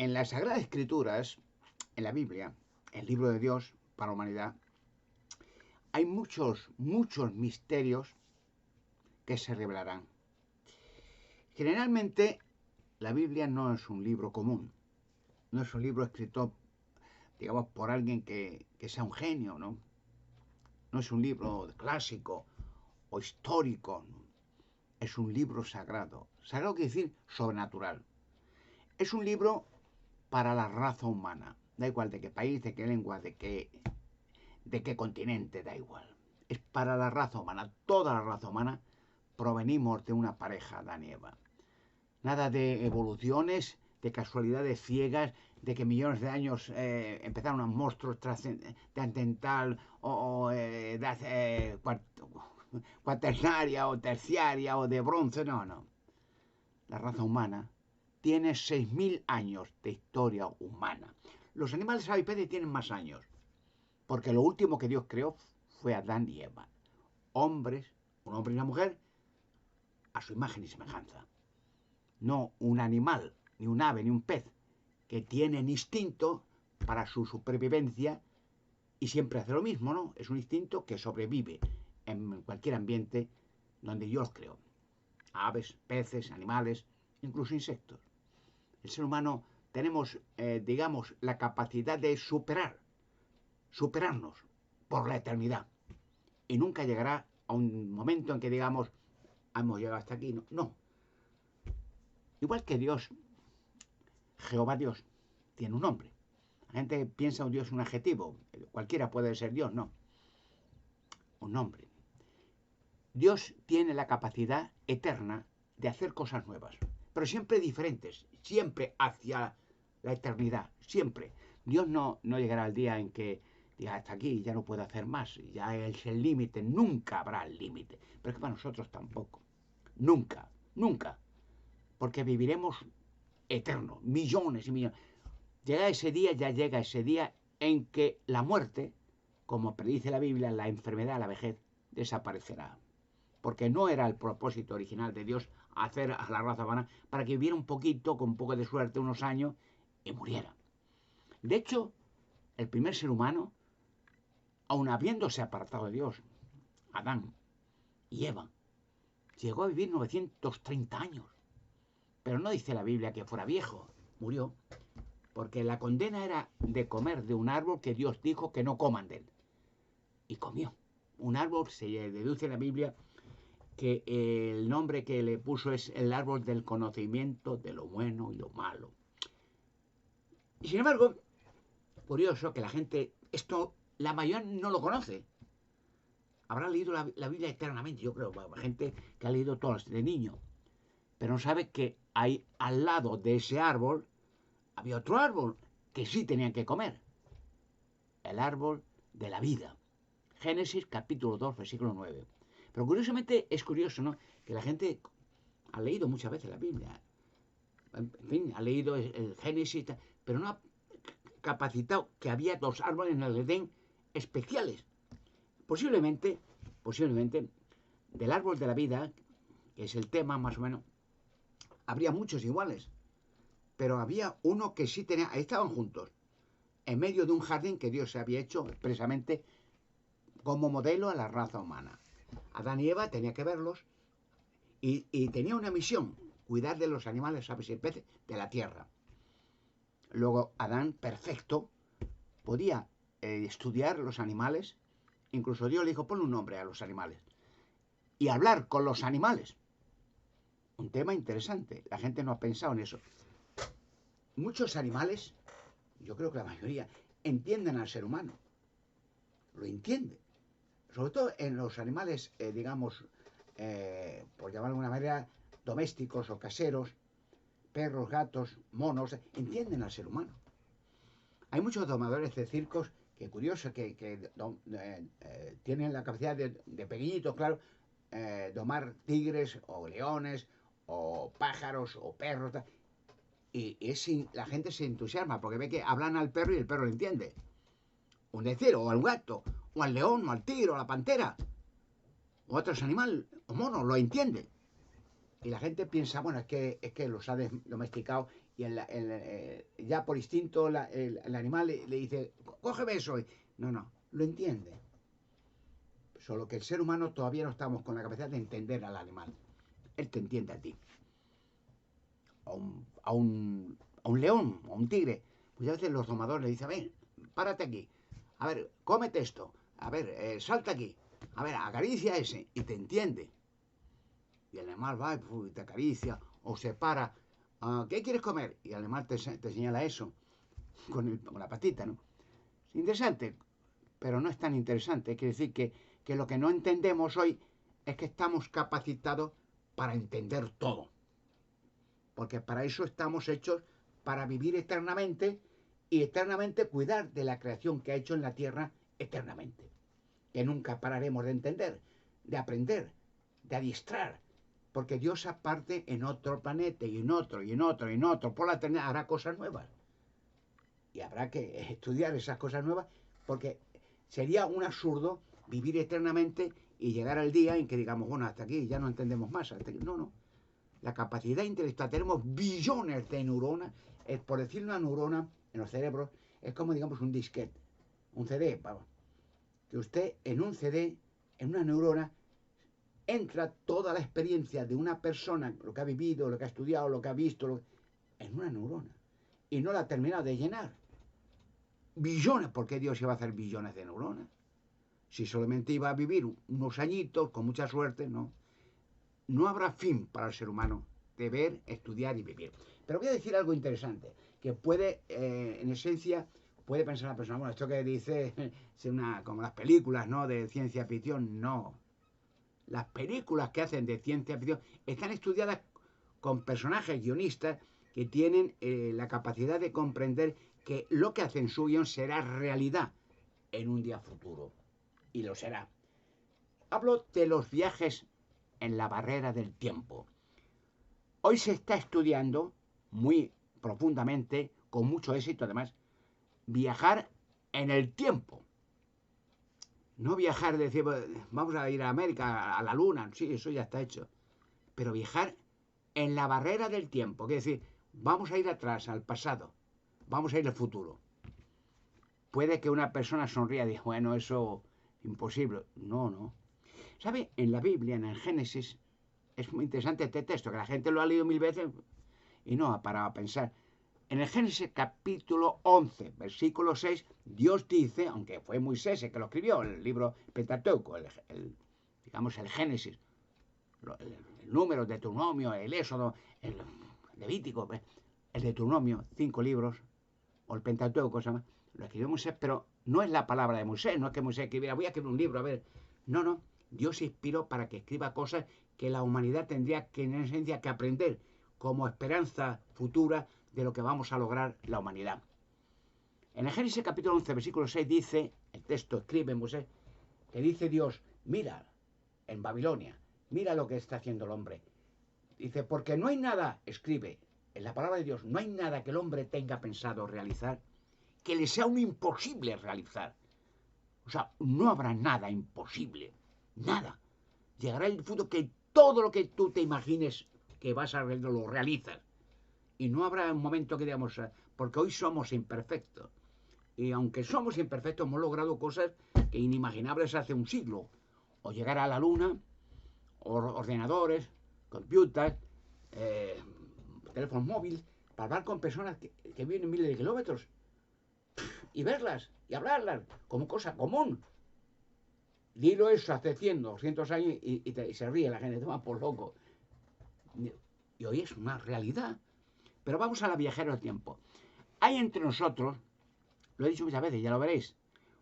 En las Sagradas Escrituras, en la Biblia, el libro de Dios para la humanidad, hay muchos misterios que se revelarán. Generalmente, la Biblia no es un libro común, no es un libro escrito, digamos, por alguien que sea un genio, ¿no? No es un libro clásico o histórico, ¿no? Es un libro sagrado. Sagrado quiere decir sobrenatural. Es un libro para la raza humana. Da igual de qué país, de qué lengua, de qué continente, da igual. Es para la raza humana. Toda la raza humana provenimos de una pareja, Adán y Eva. Nada de evoluciones, de casualidades ciegas, de que millones de años empezaron a monstruos trascendental o edad cuaternaria o terciaria o de bronce. No, no. La raza humana tiene 6.000 años de historia humana. Los animales avípedes tienen más años, porque lo último que Dios creó fue Adán y Eva. Hombres, un hombre y una mujer, a su imagen y semejanza. No un animal, ni un ave, ni un pez, que tienen instinto para su supervivencia y siempre hace lo mismo, ¿no? Es un instinto que sobrevive en cualquier ambiente donde Dios creó. Aves, peces, animales, incluso insectos. El ser humano tenemos, digamos, la capacidad de superarnos por la eternidad. Y nunca llegará a un momento en que digamos, hemos llegado hasta aquí. No, no. Igual que Dios, Jehová Dios, tiene un nombre. La gente piensa un Dios un adjetivo. Cualquiera puede ser Dios, no. Un nombre. Dios tiene la capacidad eterna de hacer cosas nuevas, pero siempre diferentes, siempre hacia la eternidad, siempre. Dios no llegará al día en que diga hasta aquí, ya no puedo hacer más, ya es el límite, nunca habrá el límite. Pero es que para nosotros tampoco, nunca, nunca, porque viviremos eterno, millones y millones. Llega ese día, ya llega ese día en que la muerte, como predice la Biblia, la enfermedad, la vejez, desaparecerá. Porque no era el propósito original de Dios hacer a la raza humana para que viviera un poquito, con un poco de suerte, unos años y muriera. De hecho, el primer ser humano, aun habiéndose apartado de Dios, Adán y Eva, llegó a vivir 930 años. Pero no dice la Biblia que fuera viejo, murió, porque la condena era de comer de un árbol que Dios dijo que no coman de él. Y comió. Un árbol, se deduce en la Biblia, que el nombre que le puso es el árbol del conocimiento de lo bueno y lo malo. Y sin embargo, curioso que la gente, esto, la mayoría no lo conoce. Habrá leído la Biblia eternamente, yo creo, gente que ha leído todos de niño, pero no sabe que hay al lado de ese árbol, había otro árbol que sí tenían que comer. El árbol de la vida. Génesis capítulo 2, versículo 9. Pero curiosamente es curioso, ¿no? Que la gente ha leído muchas veces la Biblia. En fin, ha leído el Génesis, pero no ha capacitado que había dos árboles en el Edén especiales. Posiblemente, del árbol de la vida, que es el tema más o menos, habría muchos iguales. Pero había uno que sí tenía, ahí estaban juntos, en medio de un jardín que Dios se había hecho expresamente como modelo a la raza humana. Adán y Eva tenía que verlos y tenía una misión, cuidar de los animales, aves y peces de la tierra. Luego Adán, perfecto, podía estudiar los animales, incluso Dios le dijo, ponle un nombre a los animales, y hablar con los animales. Un tema interesante, la gente no ha pensado en eso. Muchos animales, yo creo que la mayoría, entienden al ser humano, lo entienden. Sobre todo en los animales, digamos, por llamarlo de alguna manera, domésticos o caseros, perros, gatos, monos, entienden al ser humano. Hay muchos domadores de circos que, curioso, que tienen la capacidad de pequeñitos, claro, domar tigres o leones o pájaros o perros. Y la gente se entusiasma porque ve que hablan al perro y el perro lo entiende. Un decir, o al gato, o al león, o al tigre, o a la pantera, o a otros animales, o mono, lo entiende. Y la gente piensa, bueno, es que los ha domesticado y ya por instinto el animal le dice, cógeme eso. No, no, lo entiende. Solo que el ser humano todavía no estamos con la capacidad de entender al animal. Él te entiende a ti. A un león, a un tigre. Pues a veces los domadores le dicen, a ver, párate aquí. A ver, cómete esto. A ver, salta aquí. A ver, acaricia ese. Y te entiende. Y el animal va y te acaricia o se para. ¿Qué quieres comer? Y el animal te señala eso con la patita, ¿no? Es interesante, pero no es tan interesante. Quiere decir que lo que no entendemos hoy es que estamos capacitados para entender todo. Porque para eso estamos hechos, para vivir eternamente y eternamente cuidar de la creación que ha hecho en la tierra eternamente. Que nunca pararemos de entender, de aprender, de adiestrar. Porque Dios aparte en otro planeta y en otro y en otro y en otro, por la eternidad hará cosas nuevas. Y habrá que estudiar esas cosas nuevas porque sería un absurdo vivir eternamente y llegar al día en que digamos, bueno, hasta aquí ya no entendemos más. Hasta aquí. No, no. La capacidad intelectual, tenemos billones de neuronas. Por decir una neurona en los cerebros, es como digamos un disquete, un CD, vamos. Que usted en un CD, en una neurona, entra toda la experiencia de una persona, lo que ha vivido, lo que ha estudiado, lo que ha visto, en una neurona. Y no la ha terminado de llenar. Billones, ¿por qué Dios iba a hacer billones de neuronas? Si solamente iba a vivir unos añitos, con mucha suerte, no. No habrá fin para el ser humano de ver, estudiar y vivir. Pero voy a decir algo interesante, que puede, en esencia, puede pensar la persona, bueno, esto que dice, es como las películas, ¿no?, de ciencia ficción. No. Las películas que hacen de ciencia ficción están estudiadas con personajes guionistas que tienen la capacidad de comprender que lo que hacen su guión será realidad en un día futuro. Y lo será. Hablo de los viajes en la barrera del tiempo. Hoy se está estudiando muy profundamente, con mucho éxito además, viajar en el tiempo. No viajar, decir, vamos a ir a América, a la Luna, sí, eso ya está hecho. Pero viajar en la barrera del tiempo, que es decir, vamos a ir atrás, al pasado, vamos a ir al futuro. Puede que una persona sonría y diga, bueno, eso imposible. No, no. ¿Sabe? En la Biblia, en el Génesis, es muy interesante este texto, que la gente lo ha leído 1000 veces y no ha parado a pensar. En el Génesis capítulo 11, versículo 6, Dios dice, aunque fue Moisés el que lo escribió, el libro Pentateuco, digamos el Génesis, el número, el Deuteronomio, el Éxodo, el Levítico, el Deuteronomio, 5 libros, o el Pentateuco, se llama, lo escribió Moisés, pero no es la palabra de Moisés, no es que Moisés escribiera, voy a escribir un libro, a ver. No, no, Dios se inspiró para que escriba cosas que la humanidad tendría que, en esencia, que aprender como esperanza futura de lo que vamos a lograr la humanidad. En el Génesis capítulo 11, versículo 6 dice, el texto escribe Moisés, que dice Dios, mira, en Babilonia, mira lo que está haciendo el hombre. Dice, porque no hay nada, escribe, en la palabra de Dios, no hay nada que el hombre tenga pensado realizar que le sea un imposible realizar. O sea, no habrá nada imposible, nada. Llegará el futuro que todo lo que tú te imagines que vas a realizar, lo realizas. Y no habrá un momento que digamos, porque hoy somos imperfectos. Y aunque somos imperfectos, hemos logrado cosas que inimaginables hace un siglo. O llegar a la luna, o ordenadores, computers, teléfonos móviles, para hablar con personas que viven miles de kilómetros y verlas y hablarlas como cosa común. Dilo eso hace 100, 200 años y se ríe la gente, te va por loco. Y hoy es una realidad. Pero vamos a la viajera del tiempo. Hay entre nosotros, lo he dicho muchas veces, ya lo veréis,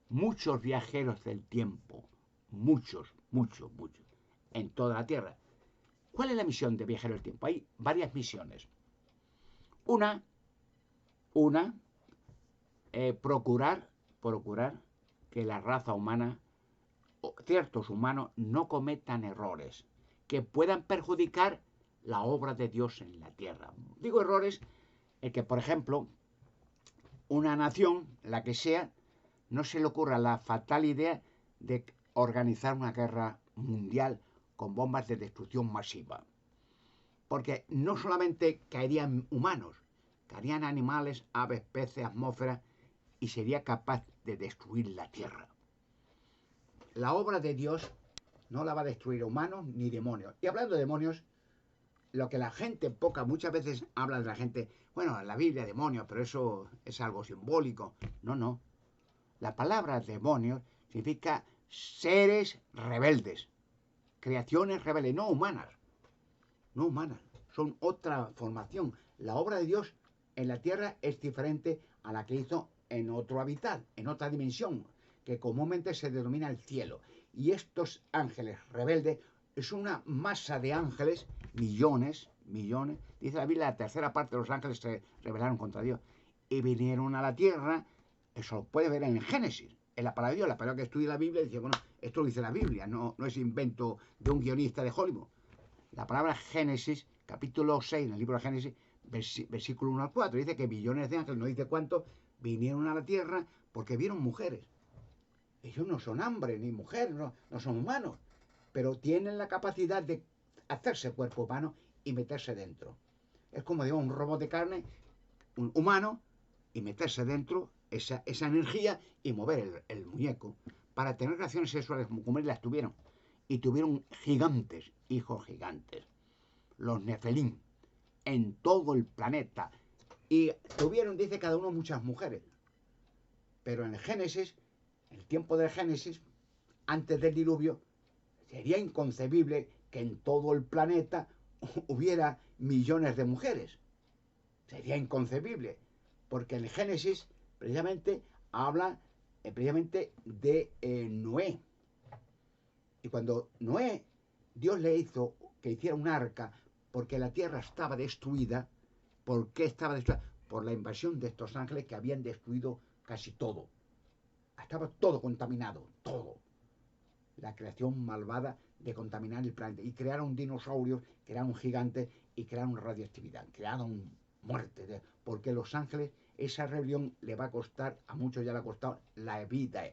muchos viajeros del tiempo. Muchos, muchos, muchos. En toda la Tierra. ¿Cuál es la misión de viajero del tiempo? Hay varias misiones. Una, procurar que la raza humana, o ciertos humanos, no cometan errores que puedan perjudicar la obra de Dios en la tierra. Digo errores, el que, por ejemplo, una nación, la que sea, no se le ocurra la fatal idea de organizar una guerra mundial con bombas de destrucción masiva. porque no solamente caerían humanos, caerían animales, aves, peces, atmósfera, y sería capaz de destruir la tierra. La obra de Dios no la va a destruir humanos ni demonios. Y hablando de demonios, lo que la gente muchas veces habla de la gente, bueno, en la Biblia demonios, pero eso es algo simbólico. No, no. La palabra demonios significa seres rebeldes, creaciones rebeldes, no humanas, no humanas, son otra formación. La obra de Dios en la tierra es diferente a la que hizo en otro hábitat, en otra dimensión, que comúnmente se denomina el cielo. Y estos ángeles rebeldes es una masa de ángeles, millones, dice la Biblia, la tercera parte de los ángeles se rebelaron contra Dios y vinieron a la tierra. Eso lo puede ver en Génesis, en la palabra de Dios. La palabra que estudia la Biblia dice, bueno, esto lo dice la Biblia, no es invento de un guionista de Hollywood. La palabra Génesis, capítulo 6, en el libro de Génesis, versículo 1 al 4, dice que millones de ángeles, no dice cuántos, vinieron a la tierra porque vieron mujeres. Ellos no son hombres ni mujeres, no son humanos, pero tienen la capacidad de hacerse cuerpo humano y meterse dentro. Es como digo, un robot de carne, un humano, y meterse dentro esa energía y mover el muñeco para tener relaciones sexuales como las tuvieron. Y tuvieron gigantes, hijos gigantes, los Nefelín, en todo el planeta. Y tuvieron, dice cada uno, muchas mujeres. Pero en el Génesis, en el tiempo del Génesis, antes del diluvio, sería inconcebible que en todo el planeta hubiera millones de mujeres. Sería inconcebible, porque en el Génesis precisamente habla precisamente de Noé. Y cuando Noé, Dios le hizo que hiciera un arca porque la tierra estaba destruida. ¿Por qué estaba destruida? Por la invasión de estos ángeles que habían destruido casi todo. Estaba todo contaminado, todo. La creación malvada de contaminar el planeta. Y crearon dinosaurios, crearon gigantes y crearon radioactividad, crearon muerte. Porque los ángeles, esa rebelión le va a costar, a muchos ya le ha costado la vida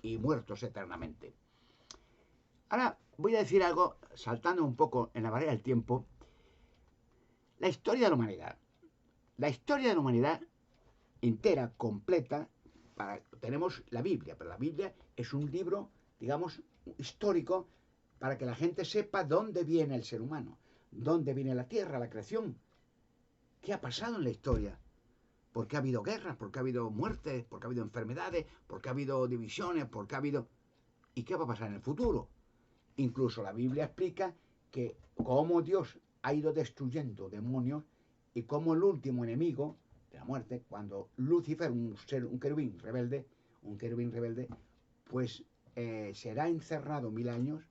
y muertos eternamente. Ahora voy a decir algo, saltando un poco en la barrera del tiempo. La historia de la humanidad. La historia de la humanidad entera, completa, tenemos la Biblia, pero la Biblia es un libro, digamos, histórico, para que la gente sepa dónde viene el ser humano, dónde viene la tierra, la creación, qué ha pasado en la historia, por qué ha habido guerras, por qué ha habido muertes, por qué ha habido enfermedades, por qué ha habido divisiones, por qué ha habido... ¿Y qué va a pasar en el futuro? Incluso la Biblia explica que cómo Dios ha ido destruyendo demonios y cómo el último enemigo de la muerte, cuando Lucifer, un querubín rebelde, pues será encerrado 1000 años,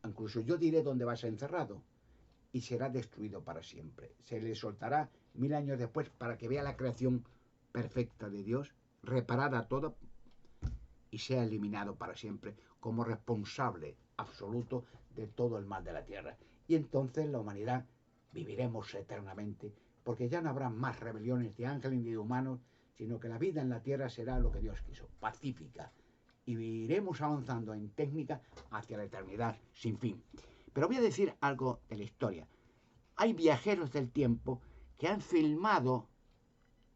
incluso yo diré dónde va a ser encerrado, y será destruido para siempre. Se le soltará 1000 años después para que vea la creación perfecta de Dios, reparada toda, y sea eliminado para siempre como responsable absoluto de todo el mal de la tierra. Y entonces la humanidad viviremos eternamente, porque ya no habrá más rebeliones de ángeles ni de humanos, sino que la vida en la tierra será lo que Dios quiso, pacífica, y iremos avanzando en técnica hacia la eternidad sin fin. Pero voy a decir algo de la historia. Hay viajeros del tiempo que han filmado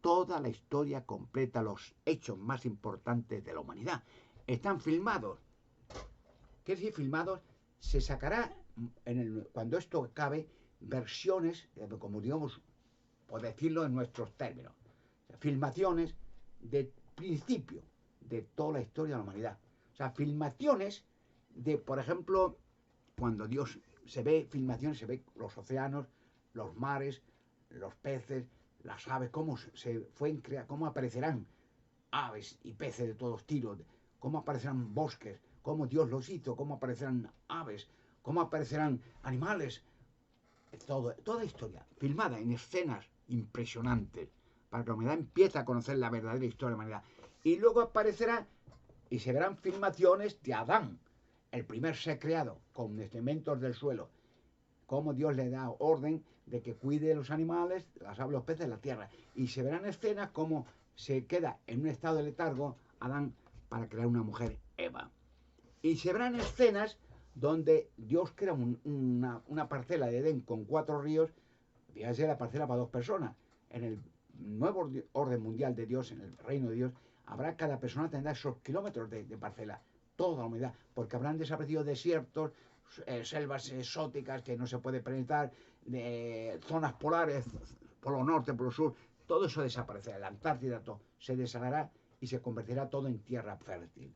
toda la historia completa, los hechos más importantes de la humanidad. Están filmados. ¿Qué decir filmados? Se sacará, cuando esto acabe, versiones, como digamos, por decirlo en nuestros términos, filmaciones del principio de toda la historia de la humanidad. O sea, filmaciones de, por ejemplo, cuando Dios se ve, filmaciones, se ve los océanos, los mares, los peces, las aves, cómo aparecerán aves y peces de todos tiros, cómo aparecerán bosques, cómo Dios los hizo, cómo aparecerán aves, cómo aparecerán animales, toda historia, filmada en escenas impresionantes, para que la humanidad empiece a conocer la verdadera historia de la humanidad. Y luego aparecerá y se verán filmaciones de Adán, el primer ser creado, con elementos del suelo, cómo Dios le da orden de que cuide los animales, las aves, los peces, la tierra. Y se verán escenas como se queda en un estado de letargo Adán para crear una mujer, Eva. Y se verán escenas donde Dios crea una parcela de Edén con 4 ríos, Fíjese la parcela para 2 personas. En el nuevo orden mundial de Dios, en el reino de Dios, habrá cada persona tendrá esos kilómetros de parcela, toda la humanidad, porque habrán desaparecido desiertos, selvas exóticas que no se puede penetrar, zonas polares, polo norte, polo sur, todo eso desaparecerá. La Antártida todo se deshará y se convertirá todo en tierra fértil.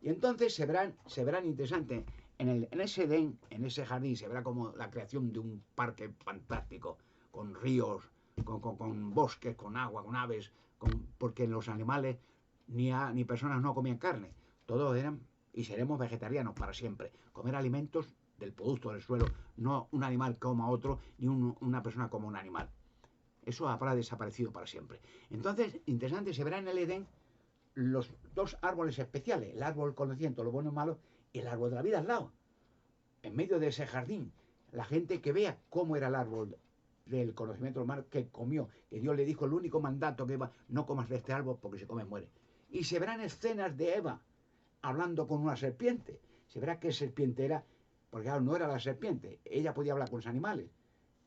Y entonces se verán interesantes. En ese Edén, en ese jardín, se verá como la creación de un parque fantástico, con ríos, con bosques, con agua, con aves, porque los animales ni personas no comían carne. Todos eran y seremos vegetarianos para siempre. Comer alimentos del producto del suelo, no un animal coma a otro, ni una persona coma un animal. Eso habrá desaparecido para siempre. Entonces, interesante, se verá en el Edén los 2 árboles especiales, el árbol conociendo lo bueno y malo y el árbol de la vida al lado, en medio de ese jardín. La gente que vea cómo era el árbol del conocimiento del mal que comió, que Dios le dijo el único mandato que Eva, no comas de este árbol porque si comes muere. Y se verán escenas de Eva hablando con una serpiente. Se verá qué serpiente era, porque claro, no era la serpiente, ella podía hablar con los animales,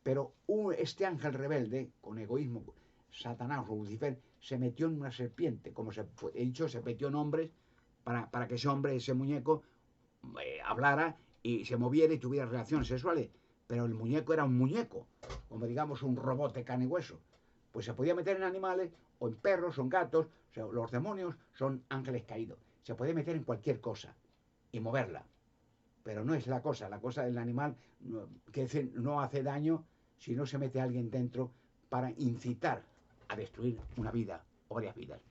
pero este ángel rebelde, con egoísmo, Satanás o Lucifer, se metió en una serpiente, como he dicho, se metió en hombres para que ese hombre, ese muñeco, hablara y se moviera y tuviera relaciones sexuales. Pero el muñeco era un muñeco, como digamos un robot de carne y hueso. Pues se podía meter en animales, o en perros, o en gatos. O sea, los demonios son ángeles caídos. Se puede meter en cualquier cosa y moverla. Pero no es la cosa del animal que no hace daño si no se mete alguien dentro para incitar a destruir una vida o varias vidas.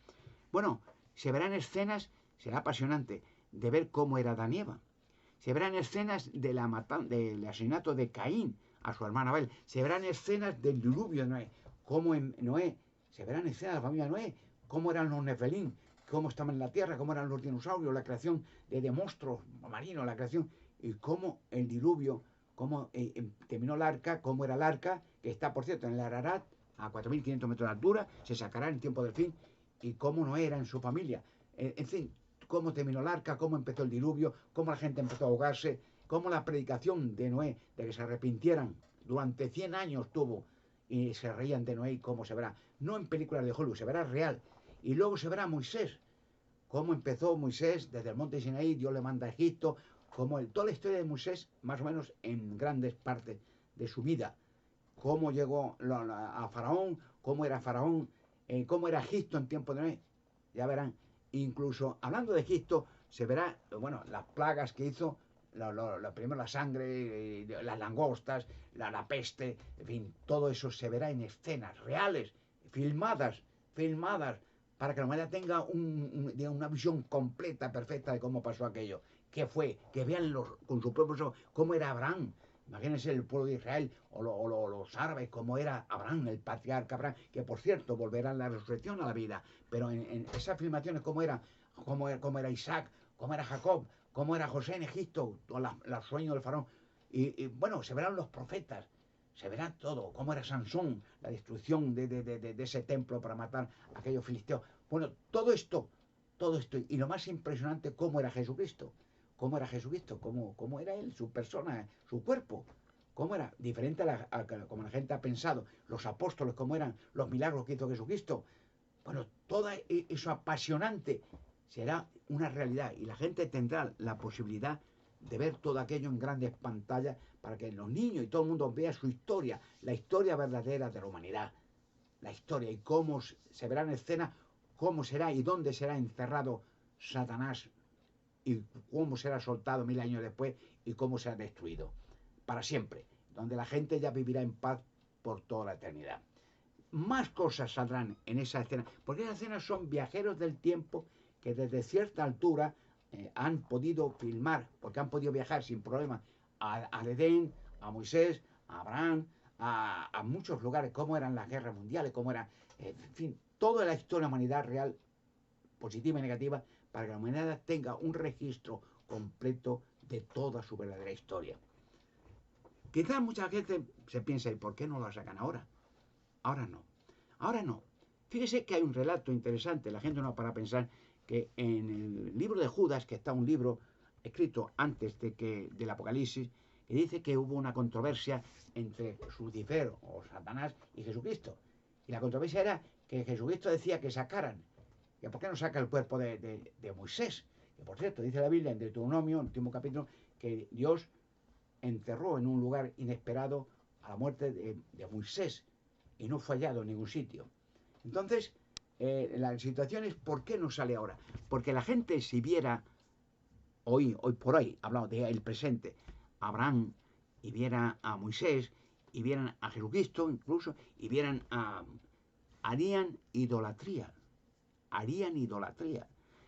Bueno, se verán escenas, será apasionante, de ver cómo era Adán y Eva. Se verán escenas del asesinato de Caín a su hermana Abel. Se verán escenas del diluvio de Noé. Cómo en Noé, se verán escenas de la familia de Noé, cómo eran los nefelín, cómo estaban en la tierra, cómo eran los dinosaurios, la creación de monstruos marinos, la creación, y cómo el diluvio, cómo terminó el arca, cómo era el arca, que está, por cierto, en el Ararat, a 4.500 metros de altura, se sacará en el tiempo del fin, y cómo no era en su familia. En fin, cómo terminó el arca, cómo empezó el diluvio, cómo la gente empezó a ahogarse, cómo la predicación de Noé, de que se arrepintieran, durante 100 años tuvo, y se reían de Noé, y cómo se verá, no en películas de Hollywood, se verá real. Y luego se verá Moisés, cómo empezó Moisés desde el monte Sinaí, Dios le manda a Egipto, toda la historia de Moisés, más o menos en grandes partes de su vida, cómo llegó a Faraón, cómo era Egipto en tiempo de Noé, ya verán. Incluso hablando de Egipto, se verá, bueno, las plagas que hizo, primero la sangre, las langostas, la peste, en fin, todo eso se verá en escenas reales, filmadas, para que la humanidad tenga una visión completa, perfecta de cómo pasó aquello. ¿Qué fue? Que vean con su propio ojos cómo era Abraham. Imagínense el pueblo de Israel o los árabes, cómo era Abraham, el patriarca Abraham, que por cierto volverá en la resurrección a la vida. Pero en esas filmaciones, cómo era Isaac, cómo era Jacob, cómo era José en Egipto, los sueños del faraón. Bueno, se verán los profetas, se verá todo, cómo era Sansón, la destrucción de ese templo para matar a aquellos filisteos. Bueno, todo esto, y lo más impresionante, cómo era Jesucristo. ¿Cómo era Jesucristo? ¿Cómo era él, su persona, su cuerpo? ¿Cómo era? Diferente a como la gente ha pensado. Los apóstoles, ¿cómo eran? Los milagros que hizo Jesucristo. Bueno, todo eso apasionante será una realidad y la gente tendrá la posibilidad de ver todo aquello en grandes pantallas para que los niños y todo el mundo vea su historia, la historia verdadera de la humanidad, la historia y cómo se verá en escena, cómo será y dónde será encerrado Satanás y cómo será soltado 1000 años después y cómo será destruido para siempre, donde la gente ya vivirá en paz por toda la eternidad. Más cosas saldrán en esa escena, porque esas escenas son viajeros del tiempo que desde cierta altura han podido filmar, porque han podido viajar sin problema al Edén, a Moisés, a Abraham, a muchos lugares, cómo eran las guerras mundiales, cómo era, en fin, toda la historia de la humanidad real, positiva y negativa, para que la humanidad tenga un registro completo de toda su verdadera historia. Quizás mucha gente se piensa, ¿y por qué no lo sacan ahora? Ahora no. Ahora no. Fíjese que hay un relato interesante, la gente no para pensar que en el libro de Judas, que está un libro escrito antes del Apocalipsis, que dice que hubo una controversia entre Lucifer o Satanás y Jesucristo. Y la controversia era que Jesucristo decía que sacaran, que por qué no saca el cuerpo de Moisés. Que por cierto, dice la Biblia en Deuteronomio, en el último capítulo, que Dios enterró en un lugar inesperado a la muerte de Moisés y no fue hallado en ningún sitio. Entonces, la situación es ¿por qué no sale ahora? Porque la gente si viera hoy por hoy, hablamos del presente, Abraham y viera a Moisés y vieran a Jesucristo incluso y vieran harían idolatría,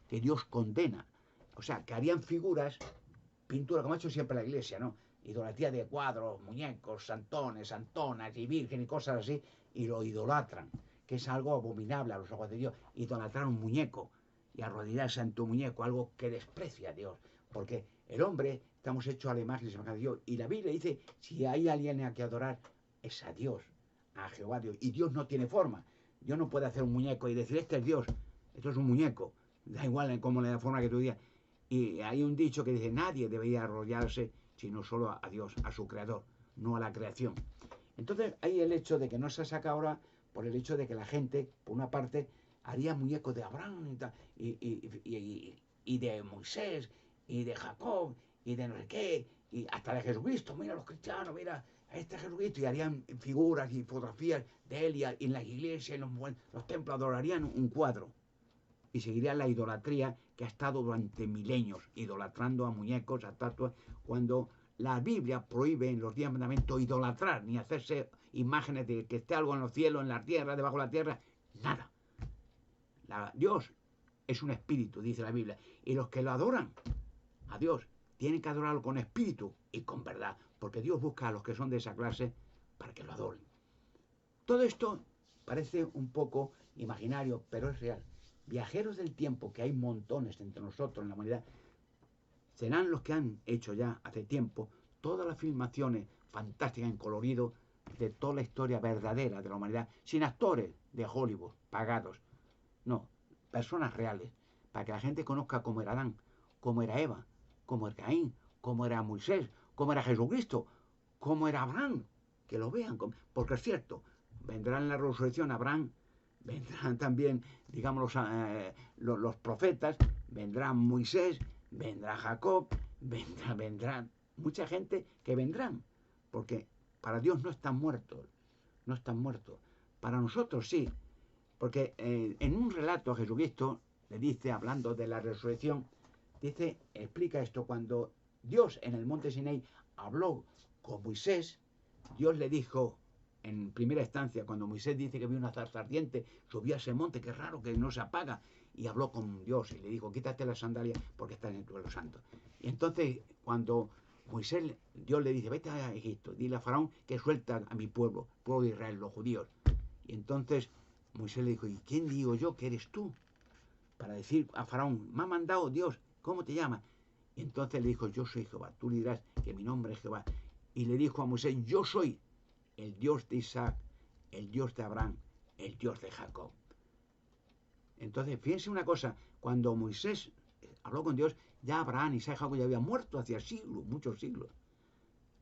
que Dios condena. O sea, que harían figuras, pintura, como ha hecho siempre la iglesia, ¿no? Idolatría de cuadros, muñecos, santones, santonas y virgen y cosas así, y lo idolatran, que es algo abominable a los ojos de Dios. Idolatrar un muñeco y arrodillarse ante un muñeco, algo que desprecia a Dios, porque el hombre estamos hechos a la imagen y semejanza de Dios, y la Biblia dice, si hay alguien a que adorar, es a Dios, a Jehová Dios, y Dios no tiene forma. Dios no puede hacer un muñeco y decir, este es Dios, esto es un muñeco, da igual en cómo le da forma que tú digas. Y hay un dicho que dice, nadie debería arrodillarse sino solo a Dios, a su creador, no a la creación. Entonces hay el hecho de que no se saca ahora por el hecho de que la gente, por una parte, haría muñecos de Abraham y de Moisés y de Jacob y de no sé qué, y hasta de Jesucristo, mira los cristianos, mira a este Jesucristo, y harían figuras y fotografías de él y en las iglesias, en los templos adorarían un cuadro. Y seguiría la idolatría que ha estado durante milenios, idolatrando a muñecos, a estatuas, cuando la Biblia prohíbe en los 10 mandamientos idolatrar, ni hacerse imágenes de que esté algo en los cielos, en la tierra, debajo de la tierra, nada. Dios es un espíritu, dice la Biblia, y los que lo adoran a Dios tienen que adorarlo con espíritu y con verdad, porque Dios busca a los que son de esa clase para que lo adoren. Todo esto parece un poco imaginario, pero es real. Viajeros del tiempo, que hay montones entre nosotros en la humanidad, serán los que han hecho ya hace tiempo todas las filmaciones fantásticas en colorido de toda la historia verdadera de la humanidad, sin actores de Hollywood pagados, no, personas reales, para que la gente conozca cómo era Adán, cómo era Eva, cómo era Caín, cómo era Moisés, cómo era Jesucristo, cómo era Abraham, que lo vean, porque es cierto, vendrán en la resurrección Abraham, vendrán también, digamos, los profetas, vendrán Moisés, vendrá Jacob, vendrá mucha gente que vendrán, porque para Dios no están muertos, no están muertos. Para nosotros sí, porque en un relato Jesucristo le dice, hablando de la resurrección, dice, explica esto, cuando Dios en el monte Sinaí habló con Moisés, Dios le dijo, en primera instancia, cuando Moisés dice que vio una zarza ardiente, subió a ese monte, que es raro, que no se apaga, y habló con Dios y le dijo, quítate las sandalias porque estás en el santo. Y entonces, cuando Moisés, Dios le dice, vete a Egipto, dile a Faraón que suelta a mi pueblo de Israel, los judíos. Y entonces Moisés le dijo, ¿y quién digo yo que eres tú? Para decir a Faraón, me ha mandado Dios, ¿cómo te llamas? Y entonces le dijo, yo soy Jehová, tú le dirás que mi nombre es Jehová. Y le dijo a Moisés, yo soy el Dios de Isaac, el Dios de Abraham, el Dios de Jacob. Entonces, fíjense una cosa, cuando Moisés habló con Dios, ya Abraham, Isaac y Jacob ya habían muerto hacía siglos, muchos siglos.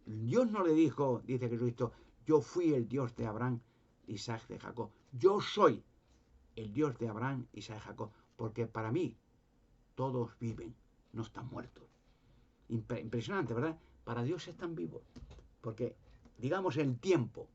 Dios no le dijo, dice Jesucristo, yo fui el Dios de Abraham, Isaac, de Jacob. Yo soy el Dios de Abraham, Isaac y Jacob, porque para mí todos viven, no están muertos. Impresionante, ¿verdad? Para Dios están vivos, porque digamos el tiempo,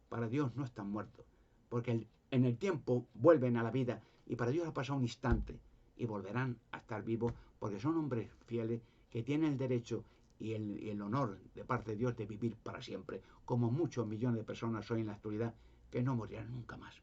para Dios no están muertos, porque en el tiempo vuelven a la vida y para Dios ha pasado un instante y volverán a estar vivos porque son hombres fieles que tienen el derecho y el honor de parte de Dios de vivir para siempre, como muchos millones de personas hoy en la actualidad que no morirán nunca más.